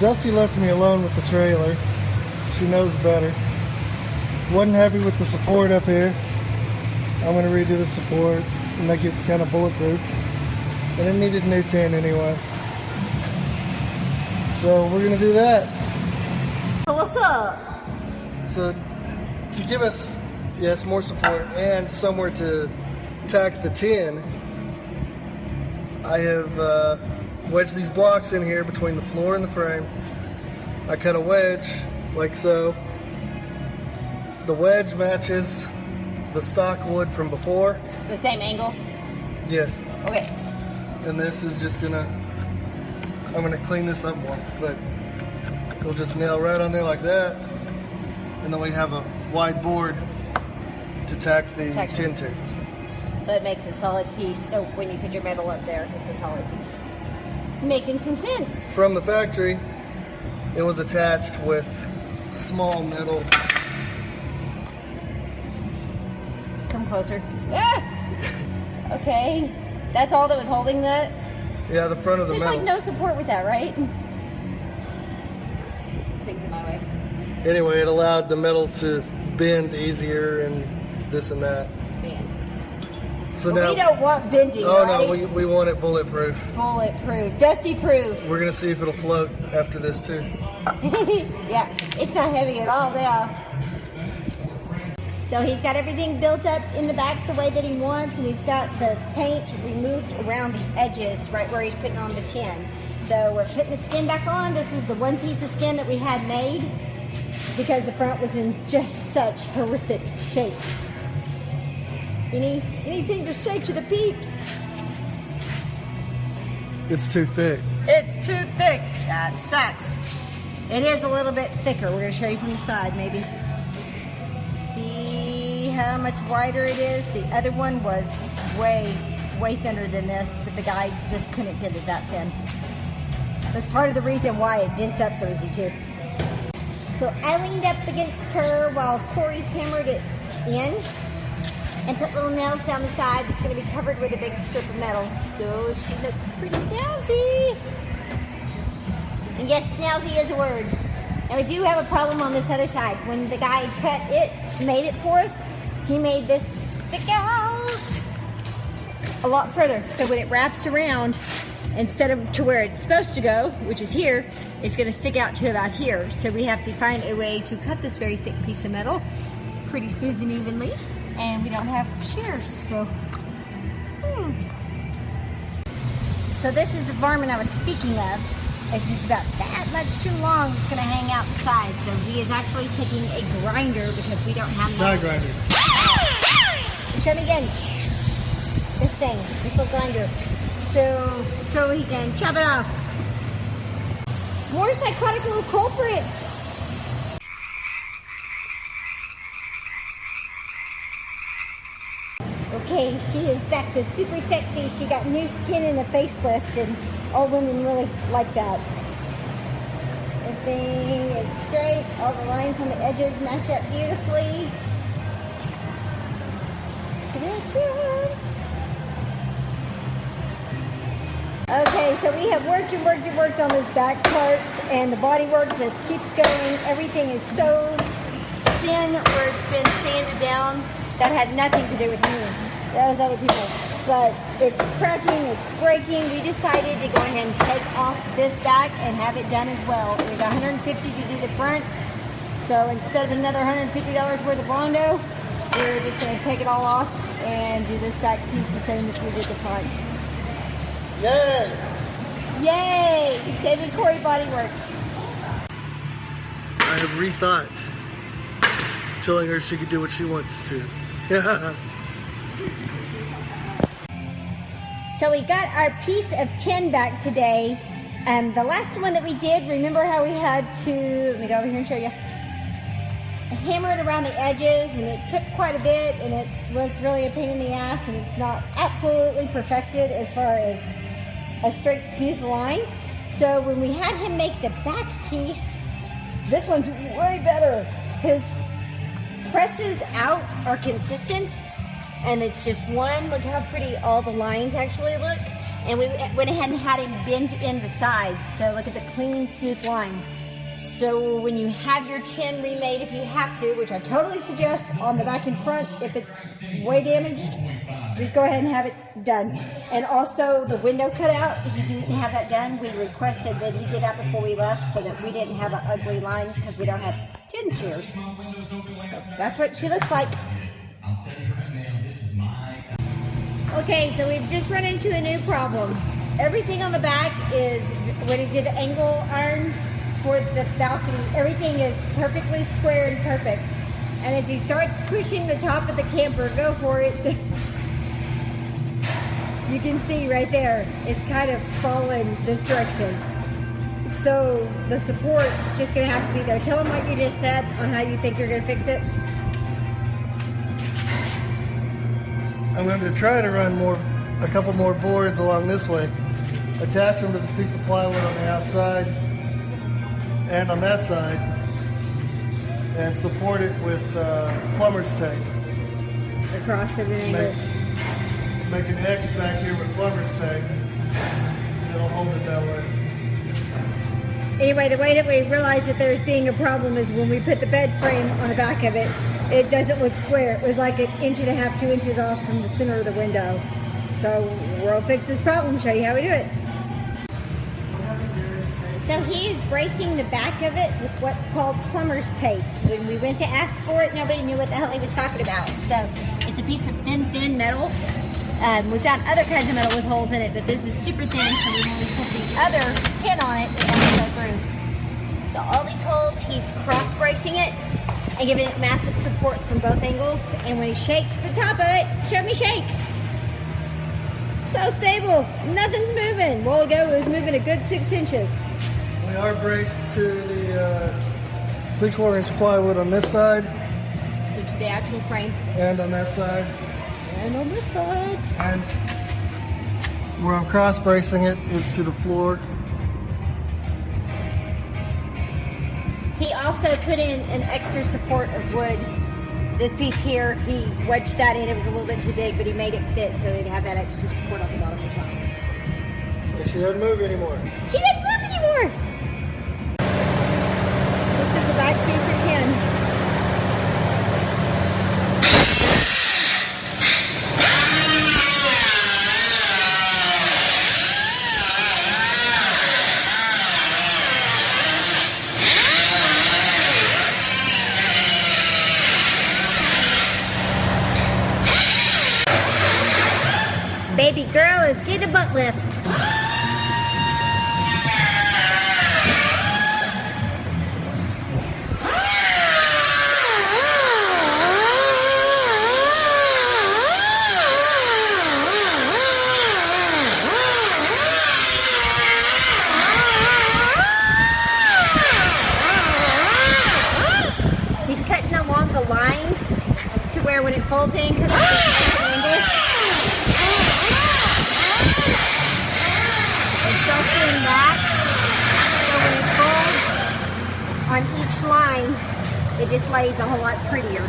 Dusty left me alone with the trailer. She knows better. Wasn't happy with the support up here. I'm going to redo the support and make it kind of bulletproof. And it needed a new tin anyway. So we're going to do that. So what's up? So to give us, yes, more support and somewhere to tack the tin, I have wedged these blocks in here between the floor and the frame. I cut a wedge like so. The wedge matches the stock wood from before. The same angle? Yes. Okay. And this is just gonna, I'm gonna clean this up more, but we'll just nail right on there like that. And then we have a wide board to tack the tin to. So it makes a solid piece. So when you put your metal up there, it's a solid piece. Making some sense. From the factory, it was attached with small metal. Come closer. Ah! Okay. That's all that was holding that? Yeah, the front of the There's metal. like no support with that, right? This thing's in my way. Anyway, it allowed the metal to bend easier and this and that. Spin. So Well, now, we don't want bending, oh right? no, we want it bulletproof. Bulletproof. Dusty proof. We're gonna see if it'll float after this too. Yeah, it's not heavy at all now. So he's got everything built up in the back the way that he wants, and he's got the paint removed around the edges right where he's putting on the tin. So we're putting the skin back on. This is the one piece of skin that we had made because the front was in just such horrific shape. Anything to say to the peeps? It's too thick. It's too thick. That sucks. It is a little bit thicker. We're going to show you from the side, maybe. See how much wider it is? The other one was way thinner than this, but the guy just couldn't get it that thin. That's part of the reason why it dents up so easy, too. So I leaned up against her while Corey hammered it in and put little nails down the side. It's going to be covered with a big strip of metal. So she looks pretty snazzy. And yes, snazzy is a word. Now we do have a problem on this other side. When the guy made it for us, he made this stick out a lot further. So when it wraps around, instead of to where it's supposed to go, which is here, it's going to stick out to about here. So we have to find a way to cut this very thick piece of metal pretty smooth and evenly. And we don't have shears, so. So this is the varmint I was speaking of. It's just about that much too long. It's going to hang out the side. So he is actually taking a grinder because we don't have Side grinder. Show me again. This thing, this little grinder. So he can chop it off. More psychotic little culprits. Okay, she is back to super sexy. She got new skin in the facelift, and all women really like that. Everything is straight. All the lines on the edges match up beautifully. Okay, so we have worked on this back part, and the body work just keeps going. Everything is so thin where it's been sanded down. That had nothing to do with me. That was other people. But it's cracking, it's breaking. We decided to go ahead and take off this back and have it done as well. It was $150 to do the front. So instead of another $150 worth of Bondo, we're just going to take it all off and do this back piece the same as we did the front. Yay! Yay! Saving Corey bodywork. I have rethought telling her she could do what she wants to. So we got our piece of tin back today. The last one that we did, remember how we had to, let me go over here and show you, hammer it around the edges, and it took quite a bit, and it was really a pain in the ass, and it's not absolutely perfected as far as a straight, smooth line. So when we had him make the back piece, this one's way better. His presses out are consistent, and it's just one. Look how pretty all the lines actually look. And we went ahead and had him bend in the sides. So look at the clean, smooth line. So when you have your tin remade, if you have to, which I totally suggest on the back and front, if it's way damaged, just go ahead and have it done. And also the window cutout, he didn't have that done. We requested that he did that before we left so that we didn't have an ugly line because we don't have tin chairs. So that's what she looks like. Okay, so we've just run into a new problem. Everything on the back is, when he did the angle iron for the balcony, everything is perfectly square and perfect. And as he starts pushing the top of the camper, go for it, you can see right there, it's kind of fallen this direction. So the support's just gonna have to be there. Tell them what you just said on how you think you're gonna fix it. I'm going to try to run a couple more boards along this way, attach them to this piece of plywood on the outside and on that side, and support it with plumber's tape. Across everything. Make an X back here with plumber's tape, and it'll hold it that way. Anyway, the way that we realized that there's being a problem is when we put the bed frame on the back of it, it doesn't look square. It was like 1.5 inches, 2 inches off from the center of the window. So we'll fix this problem, show you how we do it. So he is bracing the back of it with what's called plumber's tape. When we went to ask for it, nobody knew what the hell he was talking about. So it's a piece of thin metal. We found other kinds of metal with holes in it, but this is super thin, so when we put the other tin on it, it won't go through. It's got all these holes. He's cross bracing it and giving it massive support from both angles. And when he shakes the top of it, show me shake. So stable, nothing's moving. While ago it was moving a good 6 inches. We are braced to the 3/4 inch plywood on this side. So to the actual frame. And on that side. And on this side. And where I'm cross bracing it is to the floor. He also put in an extra support of wood. This piece here, he wedged that in. It was a little bit too big, but he made it fit so he'd have that extra support on the bottom as well. And she doesn't move anymore. She didn't move anymore! This is the back piece of tin. Baby girl is getting a butt lift. He's cutting along the lines to where when it folds in, because it's an angle. Doing that, so when it folds on each line, it just lays a whole lot prettier.